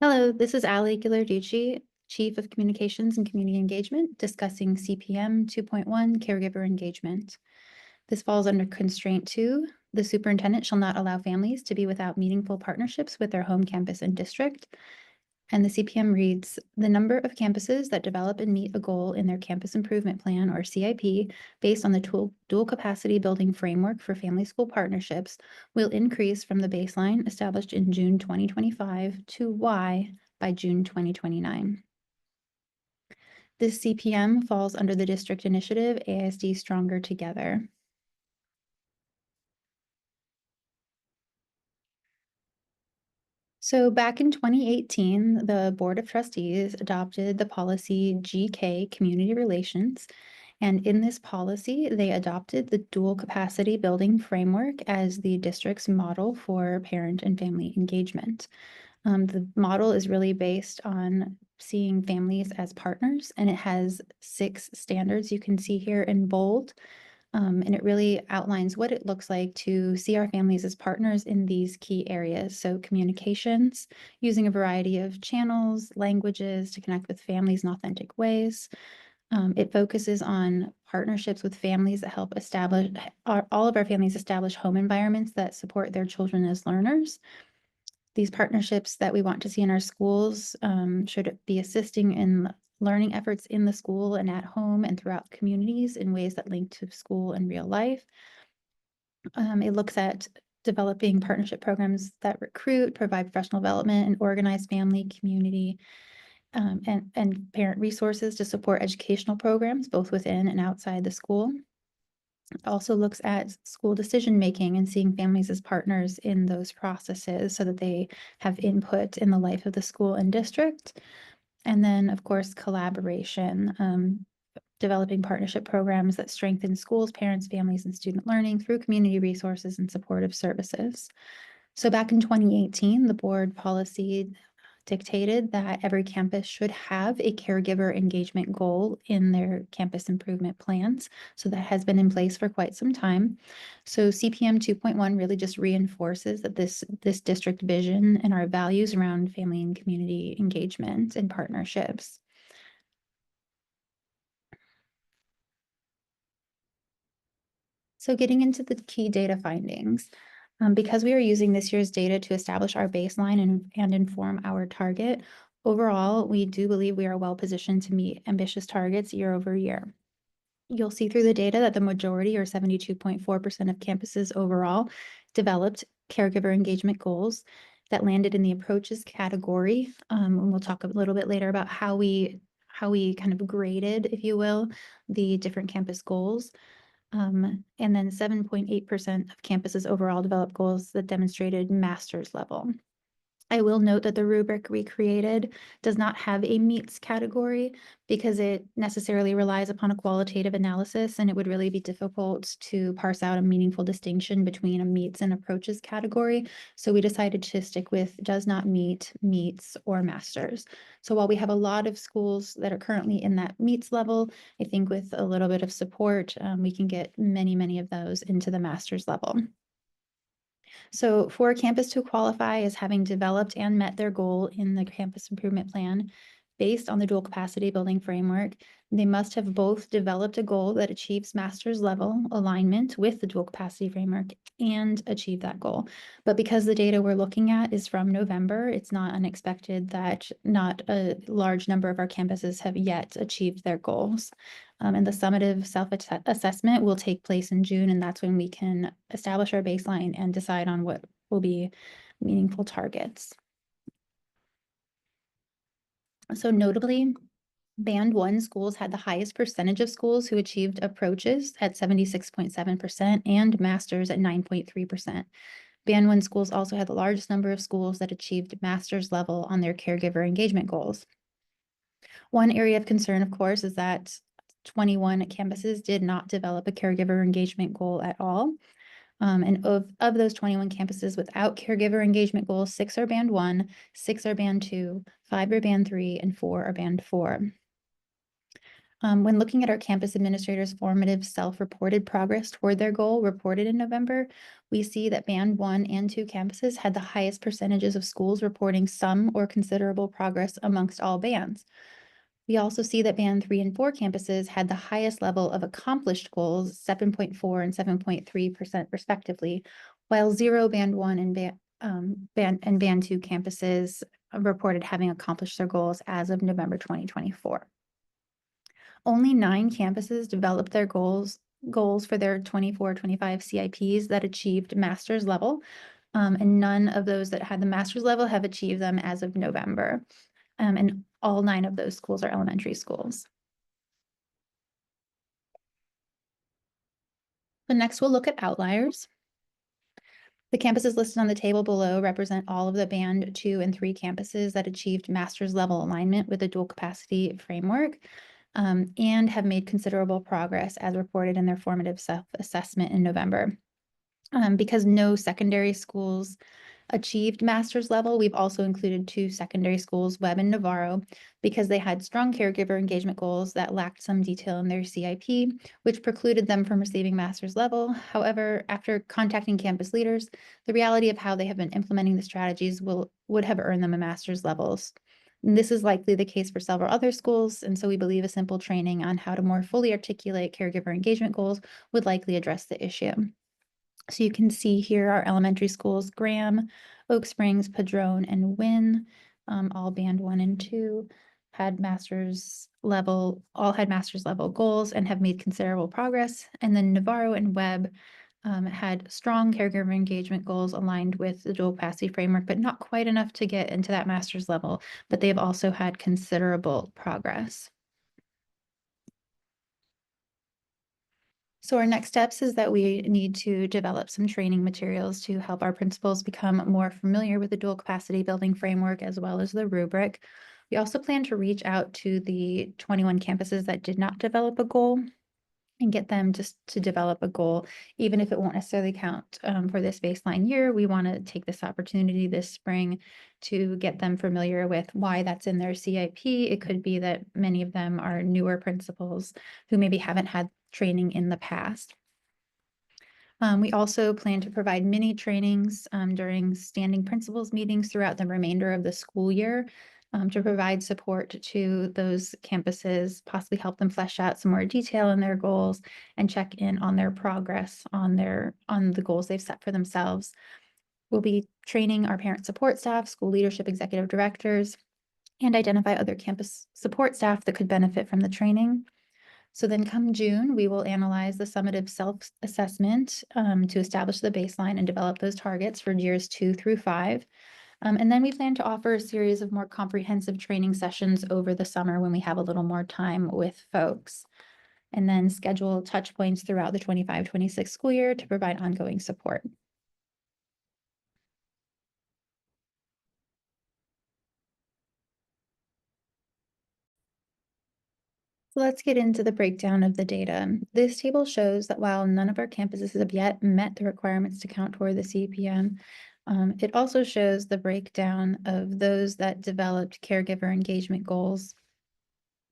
Hello, this is Ali Ghilarducci, Chief of Communications and Community Engagement, discussing CPM 2.1 Caregiver Engagement. This falls under Constraint 2. The superintendent shall not allow families to be without meaningful partnerships with their home campus and district. And the CPM reads, the number of campuses that develop and meet a goal in their campus improvement plan, or CIP, based on the dual capacity building framework for family school partnerships will increase from the baseline established in June 2025 to Y by June 2029. This CPM falls under the district initiative ASD Stronger Together. So back in 2018, the Board of Trustees adopted the policy GK Community Relations. And in this policy, they adopted the dual capacity building framework as the district's model for parent and family engagement. The model is really based on seeing families as partners, and it has 6 standards you can see here in bold. And it really outlines what it looks like to see our families as partners in these key areas. So communications, using a variety of channels, languages to connect with families in authentic ways. It focuses on partnerships with families that help establish, all of our families establish home environments that support their children as learners. These partnerships that we want to see in our schools should be assisting in learning efforts in the school and at home and throughout communities in ways that link to school and real life. It looks at developing partnership programs that recruit, provide professional development, and organize family, community, and parent resources to support educational programs, both within and outside the school. It also looks at school decision-making and seeing families as partners in those processes so that they have input in the life of the school and district. And then, of course, collaboration, developing partnership programs that strengthen schools, parents, families, and student learning through community resources and supportive services. So back in 2018, the board policy dictated that every campus should have a caregiver engagement goal in their campus improvement plans. So that has been in place for quite some time. So CPM 2.1 really just reinforces that this district vision and our values around family and community engagement and partnerships. So getting into the key data findings, because we are using this year's data to establish our baseline and inform our target, overall, we do believe we are well positioned to meet ambitious targets year over year. You'll see through the data that the majority, or 72.4% of campuses overall, developed caregiver engagement goals that landed in the approaches category. And we'll talk a little bit later about how we kind of graded, if you will, the different campus goals. And then 7.8% of campuses overall developed goals that demonstrated master's level. I will note that the rubric we created does not have a meets category because it necessarily relies upon a qualitative analysis, and it would really be difficult to parse out a meaningful distinction between a meets and approaches category. So we decided to stick with does not meet, meets, or masters. So while we have a lot of schools that are currently in that meets level, I think with a little bit of support, we can get many of those into the master's level. So for a campus to qualify as having developed and met their goal in the campus improvement plan, based on the dual capacity building framework, they must have both developed a goal that achieves master's level alignment with the dual capacity framework and achieve that goal. But because the data we're looking at is from November, it's not unexpected that not a large number of our campuses have yet achieved their goals. And the summative self-assessment will take place in June, and that's when we can establish our baseline and decide on what will be meaningful targets. So notably, Band 1 schools had the highest percentage of schools who achieved approaches at 76.7% and masters at 9.3%. Band 1 schools also had the largest number of schools that achieved master's level on their caregiver engagement goals. One area of concern, of course, is that 21 campuses did not develop a caregiver engagement goal at all. And of those 21 campuses without caregiver engagement goals, 6 are Band 1, 6 are Band 2, 5 are Band 3, and 4 are Band 4. When looking at our campus administrators' formative self-reported progress toward their goal reported in November, we see that Band 1 and 2 campuses had the highest percentages of schools reporting some or considerable progress amongst all bands. We also see that Band 3 and 4 campuses had the highest level of accomplished goals, 7.4 and 7.3% respectively, while 0 Band 1 and Band 2 campuses reported having accomplished their goals as of November 2024. Only 9 campuses developed their goals for their 24-25 CIPs that achieved master's level, and none of those that had the master's level have achieved them as of November. And all 9 of those schools are elementary schools. So next we'll look at outliers. The campuses listed on the table below represent all of the Band 2 and 3 campuses that achieved master's level alignment with the dual capacity framework, and have made considerable progress as reported in their formative self-assessment in November. Because no secondary schools achieved master's level, we've also included 2 secondary schools, Webb and Navarro, because they had strong caregiver engagement goals that lacked some detail in their CIP, which precluded them from receiving master's level. However, after contacting campus leaders, the reality of how they have been implementing the strategies would have earned them a master's levels. And this is likely the case for several other schools, and so we believe a simple training on how to more fully articulate caregiver engagement goals would likely address the issue. So you can see here our elementary schools, Graham, Oak Springs, Padrone, and Wynn, all Band 1 and 2 had master's level goals and have made considerable progress. And then Navarro and Webb had strong caregiver engagement goals aligned with the dual capacity framework, but not quite enough to get into that master's level, but they've also had considerable progress. So our next steps is that we need to develop some training materials to help our principals become more familiar with the dual capacity building framework as well as the rubric. We also plan to reach out to the 21 campuses that did not develop a goal and get them just to develop a goal, even if it won't necessarily count for this baseline year. We want to take this opportunity this spring to get them familiar with why that's in their CIP. It could be that many of them are newer principals who maybe haven't had training in the past. We also plan to provide mini trainings during standing principals meetings throughout the remainder of the school year to provide support to those campuses, possibly help them flesh out some more detail in their goals and check in on their progress on the goals they've set for themselves. We'll be training our parent support staff, school leadership executive directors, and identify other campus support staff that could benefit from the training. So then come June, we will analyze the summative self-assessment to establish the baseline and develop those targets for years 2 through 5. And then we plan to offer a series of more comprehensive training sessions over the summer when we have a little more time with folks. And then schedule touch points throughout the 25-26 school year to provide ongoing support. So let's get into the breakdown of the data. This table shows that while none of our campuses have yet met the requirements to count toward the CPM, it also shows the breakdown of those that developed caregiver engagement goals,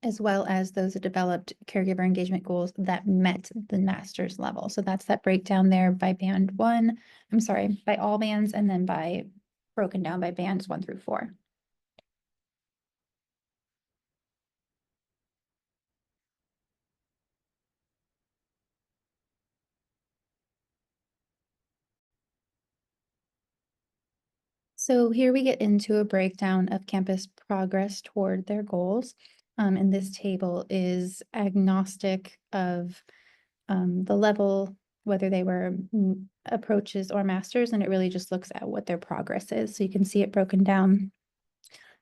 as well as those that developed caregiver engagement goals that met the master's level. So that's that breakdown there by by all bands, and then broken down by bands 1 through 4. So here we get into a breakdown of campus progress toward their goals. And this table is agnostic of the level, whether they were approaches or masters, and it really just looks at what their progress is. So you can see it broken down.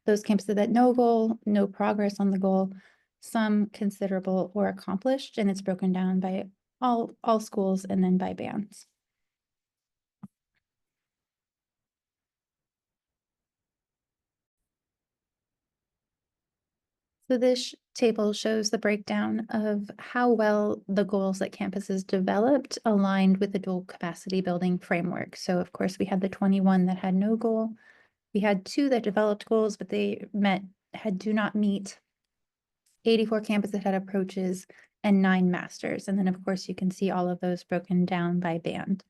Those campuses that no goal, no progress on the goal, some considerable or accomplished, and it's broken down by all schools and then by bands. So this table shows the breakdown of how well the goals that campuses developed aligned with the dual capacity building framework. So of course, we had the 21 that had no goal. We had 2 that developed goals, but they do not meet 84 campuses had approaches, and 9 masters. And then, of course, you can see all of those broken down by band.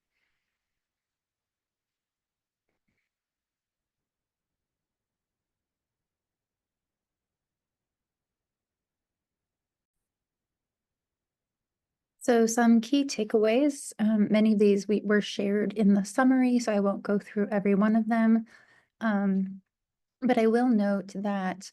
So some key takeaways, many of these were shared in the summary, so I won't go through every one of them. But I will note that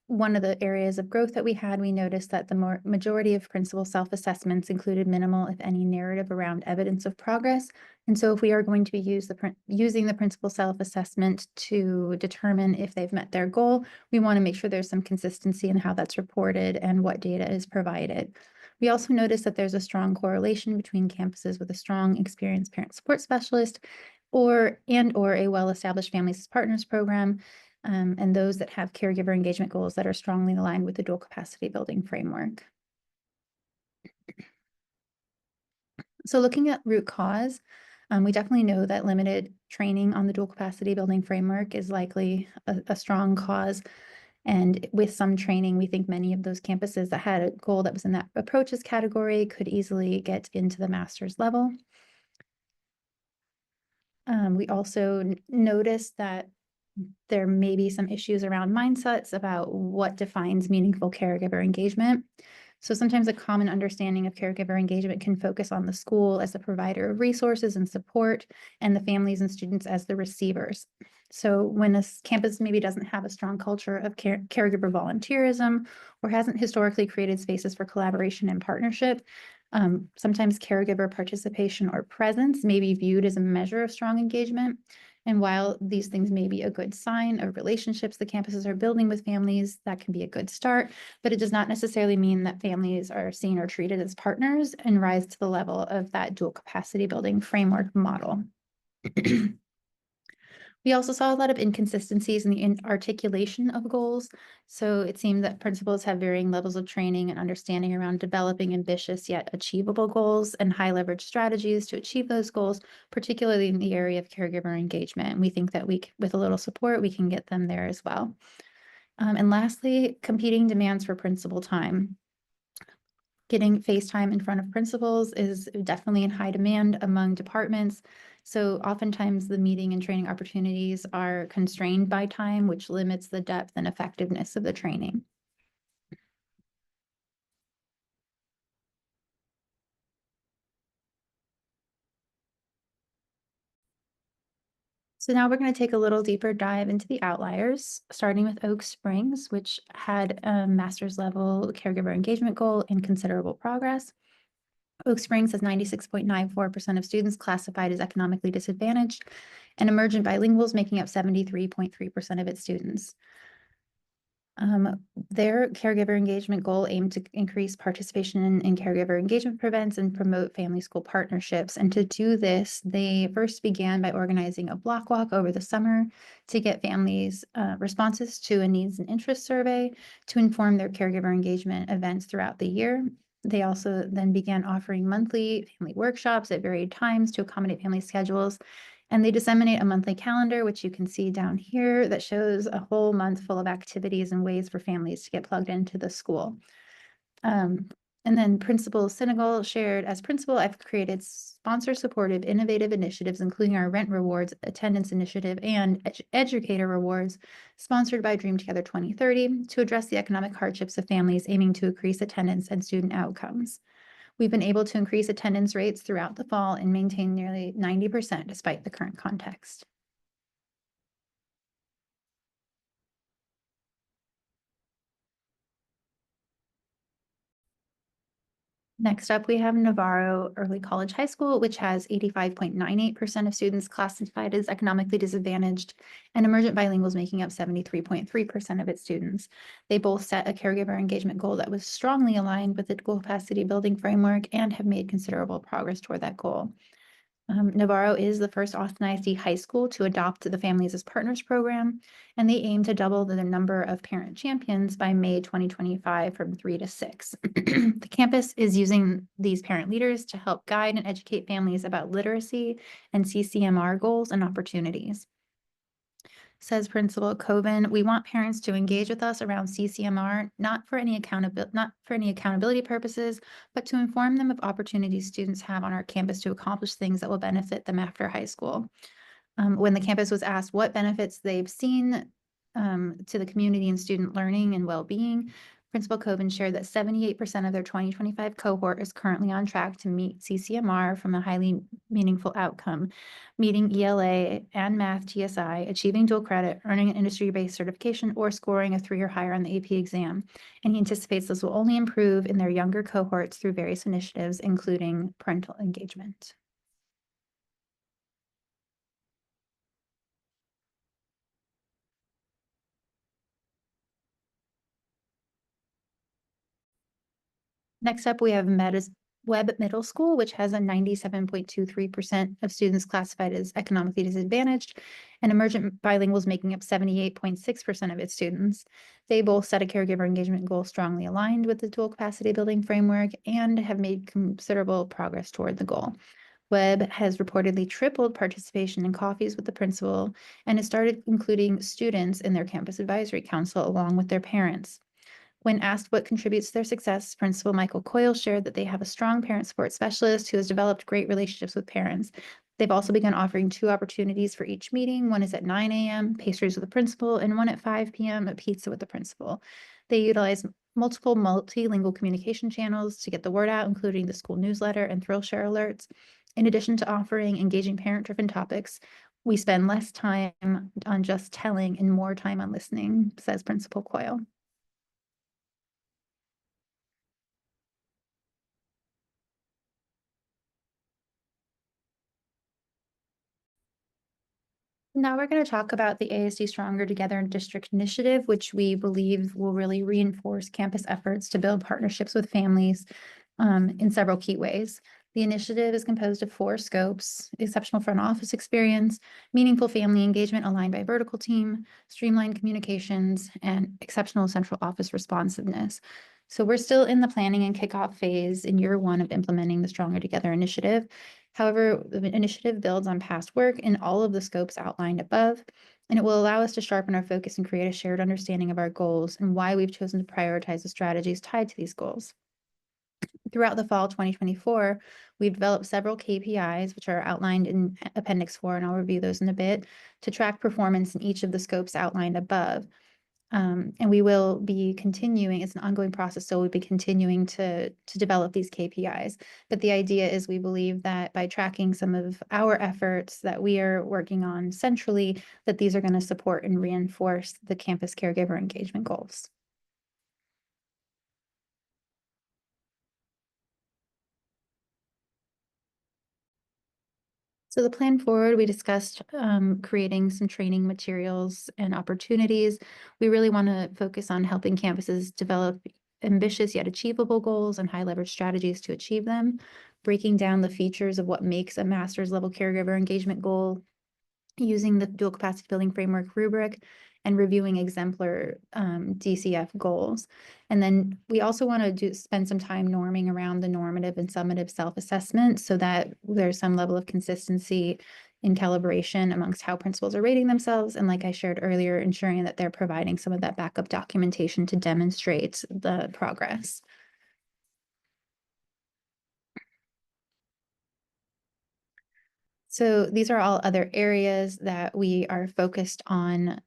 one of the areas of growth that we noticed that the majority of principal self-assessments included minimal, if any, narrative around evidence of progress. And so if we are going to be using the principal self-assessment to determine if they've met their goal, we want to make sure there's some consistency in how that's reported and what data is provided. We also noticed that there's a strong correlation between campuses with a strong, experienced parent support specialist or a well-established Families as Partners program, and those that have caregiver engagement goals that are strongly aligned with the dual capacity building framework. So looking at root cause, we definitely know that limited training on the dual capacity building framework is likely a strong cause. And with some training, we think many of those campuses that had a goal that was in that approaches category could easily get into the master's level. We also noticed that there may be some issues around mindsets about what defines meaningful caregiver engagement. So sometimes a common understanding of caregiver engagement can focus on the school as a provider of resources and support, and the families and students as the receivers. So when a campus maybe doesn't have a strong culture of caregiver volunteerism or hasn't historically created spaces for collaboration and partnership, sometimes caregiver participation or presence may be viewed as a measure of strong engagement. And while these things may be a good sign of relationships the campuses are building with families, that can be a good start, but it does not necessarily mean that families are seen or treated as partners and rise to the level of that dual capacity building framework model. We also saw a lot of inconsistencies in the articulation of goals. So it seemed that principals have varying levels of training and understanding around developing ambitious yet achievable goals and high leverage strategies to achieve those goals, particularly in the area of caregiver engagement. And we think that with a little support, we can get them there as well. And lastly, competing demands for principal time. Getting face time in front of principals is definitely in high demand among departments. So oftentimes the meeting and training opportunities are constrained by time, which limits the depth and effectiveness of the training. So now we're going to take a little deeper dive into the outliers, starting with Oak Springs, which had a master's level caregiver engagement goal and considerable progress. Oak Springs has 96.94% of students classified as economically disadvantaged, and emergent bilinguals making up 73.3% of its students. Their caregiver engagement goal aimed to increase participation in caregiver engagement events and promote family school partnerships. And to do this, they first began by organizing a block walk over the summer to get families' responses to a needs and interest survey to inform their caregiver engagement events throughout the year. They also then began offering monthly family workshops at varied times to accommodate family schedules. And they disseminate a monthly calendar, which you can see down here, that shows a whole month full of activities and ways for families to get plugged into the school. And then Principal Senegal shared, as principal, I've created sponsor-supportive innovative initiatives, including our rent rewards, attendance initiative, and educator rewards, sponsored by Dream Together 2030, to address the economic hardships of families aiming to increase attendance and student outcomes. We've been able to increase attendance rates throughout the fall and maintain nearly 90% despite the current context. Next up, we have Navarro Early College High School, which has 85.98% of students classified as economically disadvantaged, and emergent bilinguals making up 73.3% of its students. They both set a caregiver engagement goal that was strongly aligned with the dual capacity building framework and have made considerable progress toward that goal. Navarro is the first Austin ISD high school to adopt the Families as Partners program, and they aim to double the number of parent champions by May 2025 from 3 to 6. The campus is using these parent leaders to help guide and educate families about literacy and CCMR goals and opportunities. Says Principal Coven, we want parents to engage with us around CCMR, not for any accountability purposes, but to inform them of opportunities students have on our campus to accomplish things that will benefit them after high school. When the campus was asked what benefits they've seen to the community and student learning and well-being, Principal Coven shared that 78% of their 2025 cohort is currently on track to meet CCMR from a highly meaningful outcome, meeting ELA and Math TSI, achieving dual credit, earning an industry-based certification, or scoring a 3 or higher on the AP exam. And he anticipates this will only improve in their younger cohorts through various initiatives, including parental engagement. Next up, we have Webb Middle School, which has a 97.23% of students classified as economically disadvantaged, and emergent bilinguals making up 78.6% of its students. They both set a caregiver engagement goal strongly aligned with the dual capacity building framework and have made considerable progress toward the goal. Webb has reportedly tripled participation in coffees with the principal and has started including students in their campus advisory council along with their parents. When asked what contributes to their success, Principal Michael Coyle shared that they have a strong parent support specialist who has developed great relationships with parents. They've also begun offering 2 opportunities for each meeting. One is at 9 a.m., pastries with the principal, and one at 5 p.m., a pizza with the principal. They utilize multiple multilingual communication channels to get the word out, including the school newsletter and thrill share alerts. In addition to offering engaging parent-driven topics, we spend less time on just telling and more time on listening, says Principal Coyle. Now we're going to talk about the ASD Stronger Together District Initiative, which we believe will really reinforce campus efforts to build partnerships with families in several key ways. The initiative is composed of 4 scopes: exceptional front office experience, meaningful family engagement aligned by vertical team, streamlined communications, and exceptional central office responsiveness. So we're still in the planning and kickoff phase in year 1 of implementing the Stronger Together initiative. However, the initiative builds on past work in all of the scopes outlined above, and it will allow us to sharpen our focus and create a shared understanding of our goals and why we've chosen to prioritize the strategies tied to these goals. Throughout the fall 2024, we've developed several KPIs, which are outlined in Appendix 4, and I'll review those in a bit, to track performance in each of the scopes outlined above. And we will be continuing, it's an ongoing process, so we'll be continuing to develop these KPIs. But the idea is we believe that by tracking some of our efforts that we are working on centrally, that these are going to support and reinforce the campus caregiver engagement goals. So the plan forward, we discussed creating some training materials and opportunities. We really want to focus on helping campuses develop ambitious yet achievable goals and high leverage strategies to achieve them, breaking down the features of what makes a master's level caregiver engagement goal, using the dual capacity building framework rubric, and reviewing exemplar DCF goals. And then we also want to spend some time norming around the normative and summative self-assessment so that there's some level of consistency in calibration amongst how principals are rating themselves. And like I shared earlier, ensuring that they're providing some of that backup documentation to demonstrate the progress. So these are all other areas that we are focused on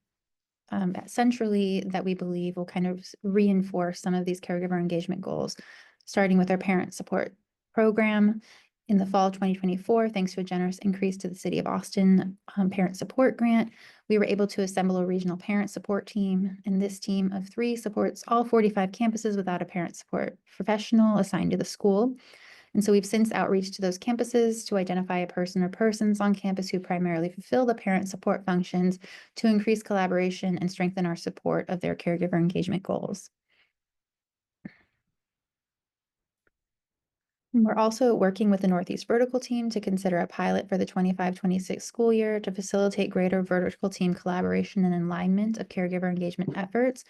centrally that we believe will kind of reinforce some of these caregiver engagement goals, starting with our parent support program. In the fall of 2024, thanks to a generous increase to the City of Austin parent support grant, we were able to assemble a regional parent support team, and this team of 3 supports all 45 campuses without a parent support professional assigned to the school. And so we've since outreached to those campuses to identify a person or persons on campus who primarily fulfill the parent support functions to increase collaboration and strengthen our support of their caregiver engagement goals. And we're also working with the Northeast Vertical Team to consider a pilot for the 25-26 school year to facilitate greater vertical team collaboration and alignment of caregiver engagement efforts.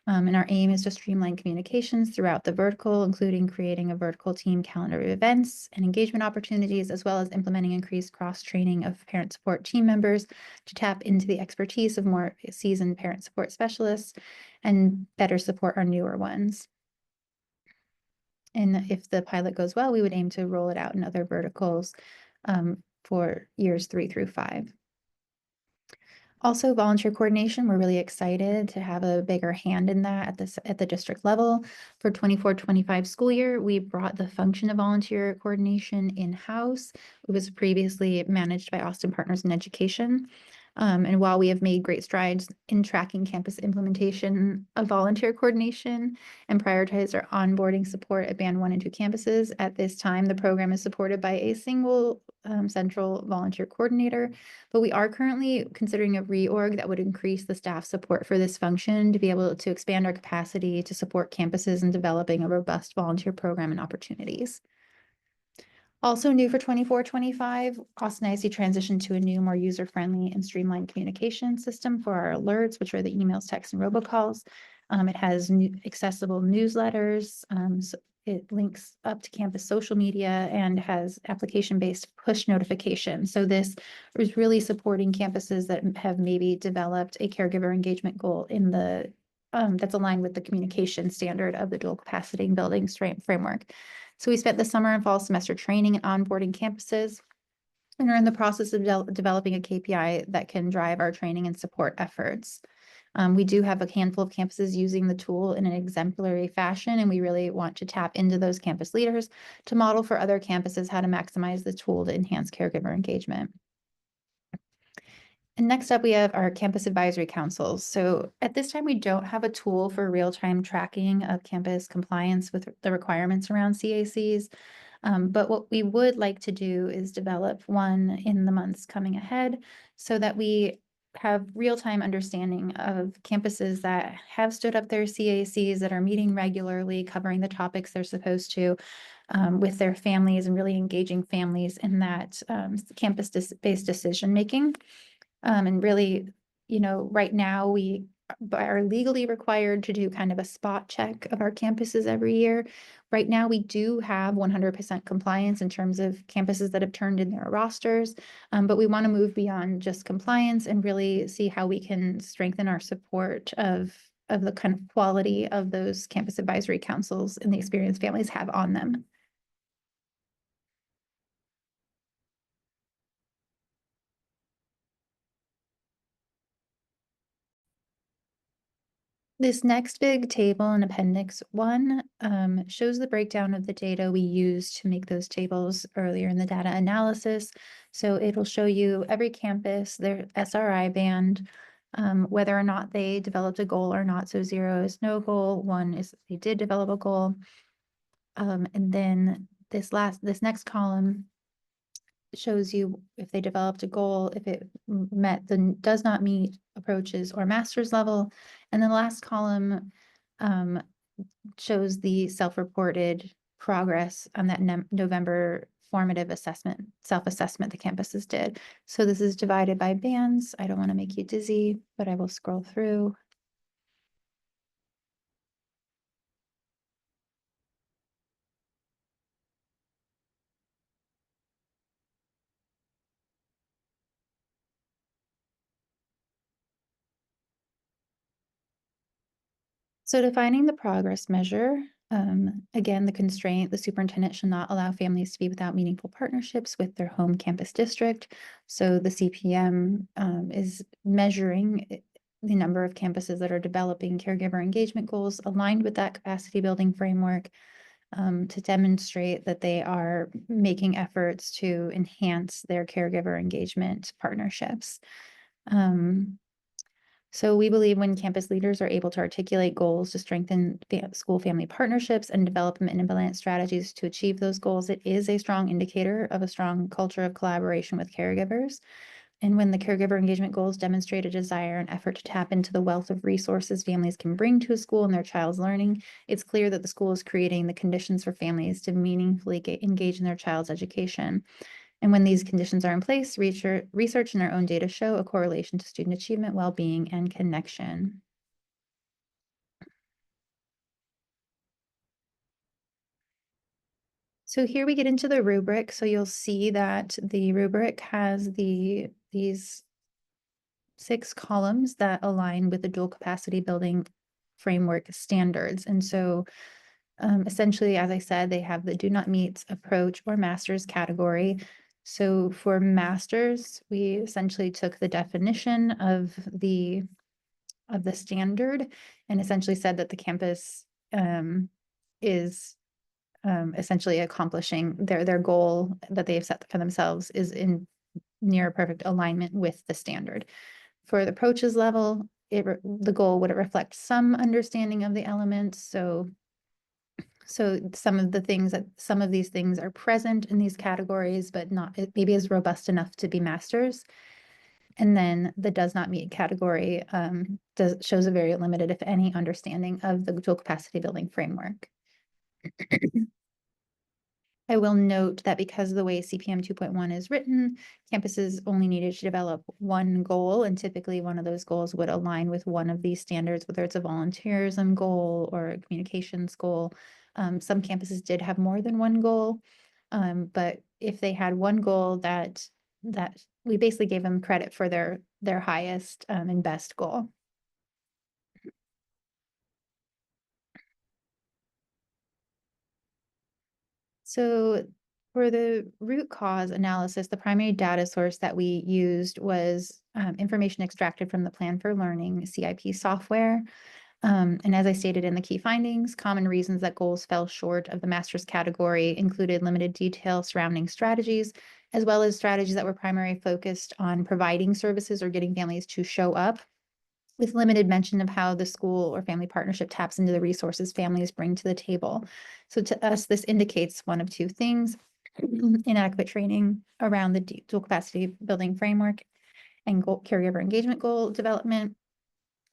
And our aim is to streamline communications throughout the vertical, including creating a vertical team calendar of events and engagement opportunities, as well as implementing increased cross-training of parent support team members to tap into the expertise of more seasoned parent support specialists and better support our newer ones. And if the pilot goes well, we would aim to roll it out in other verticals for years 3 through 5. Also, volunteer coordination, we're really excited to have a bigger hand in that at the district level. For 24-25 school year, we brought the function of volunteer coordination in-house. It was previously managed by Austin Partners in Education. And while we have made great strides in tracking campus implementation of volunteer coordination and prioritize our onboarding support at Band 1 and 2 campuses, at this time, the program is supported by a single central volunteer coordinator, but we are currently considering a reorg that would increase the staff support for this function to be able to expand our capacity to support campuses in developing a robust volunteer program and opportunities. Also new for 24-25, Austin ISD transitioned to a new, more user-friendly and streamlined communication system for our alerts, which are the emails, texts, and robocalls. It has new accessible newsletters. So it links up to campus social media and has application-based push notifications. So this is really supporting campuses that have maybe developed a caregiver engagement goal in the that's aligned with the communication standard of the dual capacity building framework. So we spent the summer and fall semester training and onboarding campuses, and are in the process of developing a KPI that can drive our training and support efforts. We do have a handful of campuses using the tool in an exemplary fashion, and we really want to tap into those campus leaders to model for other campuses how to maximize the tool to enhance caregiver engagement. And next up, we have our campus advisory councils. So at this time, we don't have a tool for real-time tracking of campus compliance with the requirements around CACs. But what we would like to do is develop one in the months coming ahead so that we have real-time understanding of campuses that have stood up their CACs, that are meeting regularly, covering the topics they're supposed to with their families, and really engaging families in that campus-based decision-making. And really, right now we are legally required to do kind of a spot check of our campuses every year. Right now, we do have 100% compliance in terms of campuses that have turned in their rosters, but we want to move beyond just compliance and really see how we can strengthen our support of the kind of quality of those campus advisory councils and the experience families have on them. This next big table in Appendix 1 shows the breakdown of the data we used to make those tables earlier in the data analysis. So it'll show you every campus, their SRI band, whether or not they developed a goal or not. So 0 is no goal, 1 is they did develop a goal. And then this next column shows you if they developed a goal, if it does not meet approaches or master's level. And then the last column shows the self-reported progress on that November formative self-assessment the campuses did. So this is divided by bands. I don't want to make you dizzy, but I will scroll through. So defining the progress measure, again, the superintendent shall not allow families to be without meaningful partnerships with their home campus district. So the CPM is measuring the number of campuses that are developing caregiver engagement goals aligned with that capacity building framework to demonstrate that they are making efforts to enhance their caregiver engagement partnerships. So we believe when campus leaders are able to articulate goals to strengthen school family partnerships and develop and implement strategies to achieve those goals, it is a strong indicator of a strong culture of collaboration with caregivers. And when the caregiver engagement goals demonstrate a desire and effort to tap into the wealth of resources families can bring to a school and their child's learning, it's clear that the school is creating the conditions for families to meaningfully engage in their child's education. And when these conditions are in place, research and our own data show a correlation to student achievement, well-being, and connection. So here we get into the rubric. So you'll see that the rubric has these 6 columns that align with the dual capacity building framework standards. And so essentially, as I said, they have the do not meet, approach, or masters category. So for masters, we essentially took the definition of the standard and essentially said that the campus is essentially accomplishing their goal that they have set for themselves is in near perfect alignment with the standard. For the approaches level, the goal would reflect some understanding of the elements. So some of these things are present in these categories, but not maybe is robust enough to be masters. And then the does not meet category shows a very limited, if any, understanding of the dual capacity building framework. I will note that because of the way CPM 2.1 is written, campuses only needed to develop one goal, and typically one of those goals would align with one of these standards, whether it's a volunteerism goal or a communications goal. Some campuses did have more than one goal, but if they had one goal that we basically gave them credit for their highest and best goal. So for the root cause analysis, the primary data source that we used was information extracted from the Plan for Learning CIP software. And as I stated in the key findings, common reasons that goals fell short of the master's category included limited detail surrounding strategies, as well as strategies that were primarily focused on providing services or getting families to show up, with limited mention of how the school or family partnership taps into the resources families bring to the table. So to us, this indicates one of two things: inadequate training around the dual capacity building framework and caregiver engagement goal development,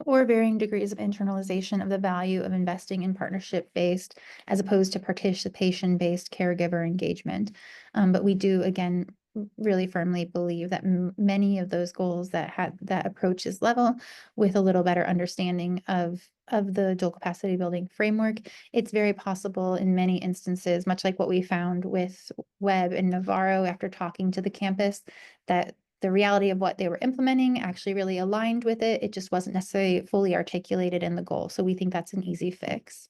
or varying degrees of internalization of the value of investing in partnership-based as opposed to participation-based caregiver engagement. But we do, again, really firmly believe that many of those goals that had that approach is level with a little better understanding of the dual capacity building framework. It's very possible in many instances, much like what we found with Webb and Navarro after talking to the campus, that the reality of what they were implementing actually really aligned with it. It just wasn't necessarily fully articulated in the goal. So we think that's an easy fix.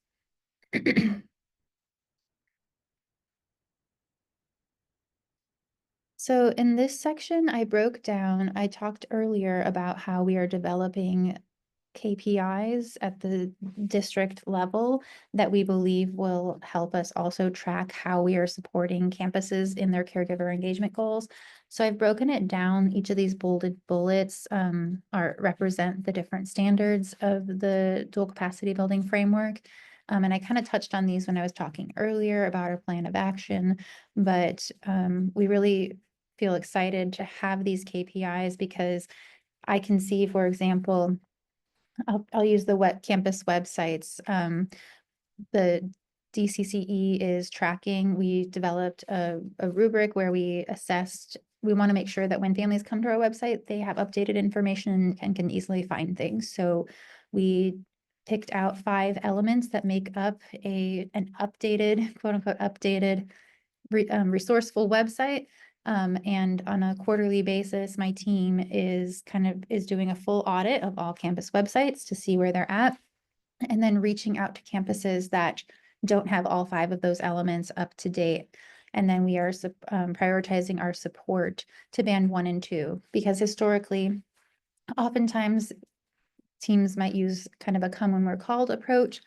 So in this section, I talked earlier about how we are developing KPIs at the district level that we believe will help us also track how we are supporting campuses in their caregiver engagement goals. So I've broken it down. Each of these bolded bullets represent the different standards of the dual capacity building framework. And I kind of touched on these when I was talking earlier about our plan of action, but we really feel excited to have these KPIs because I can see, for example, I'll use the campus websites. The DCCE is tracking. We developed a rubric where we want to make sure that when families come to our website, they have updated information and can easily find things. So we picked out 5 elements that make up an updated, quote unquote, updated resourceful website. And on a quarterly basis, my team is doing a full audit of all campus websites to see where they're at, and then reaching out to campuses that don't have all 5 of those elements up to date. And then we are prioritizing our support to band 1 and 2, because historically, oftentimes teams might use kind of a come when we're called approach.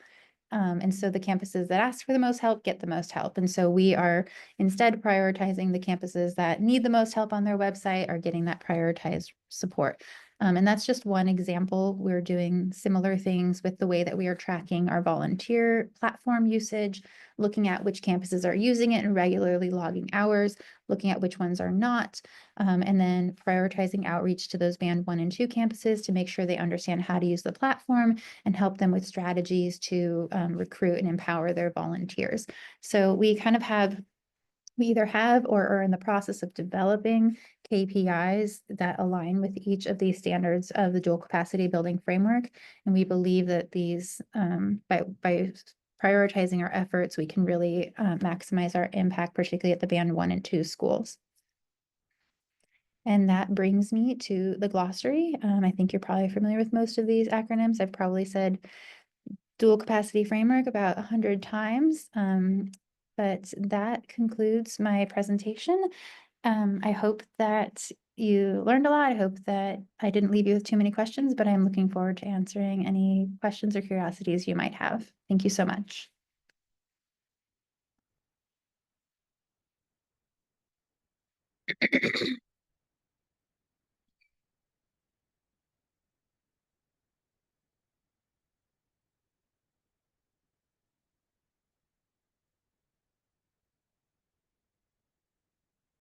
And so the campuses that ask for the most help get the most help. And so we are instead prioritizing the campuses that need the most help on their website are getting that prioritized support. And that's just one example. We're doing similar things with the way that we are tracking our volunteer platform usage, looking at which campuses are using it and regularly logging hours, looking at which ones are not, and then prioritizing outreach to those band 1 and 2 campuses to make sure they understand how to use the platform and help them with strategies to recruit and empower their volunteers. So we either have or are in the process of developing KPIs that align with each of these standards of the dual capacity building framework. And we believe that these, by prioritizing our efforts, we can really maximize our impact, particularly at the band 1 and 2 schools. And that brings me to the glossary. I think you're probably familiar with most of these acronyms. I've probably said dual capacity framework about 100 times. But that concludes my presentation. I hope that you learned a lot. I hope that I didn't leave you with too many questions, but I'm looking forward to answering any questions or curiosities you might have. Thank you so much.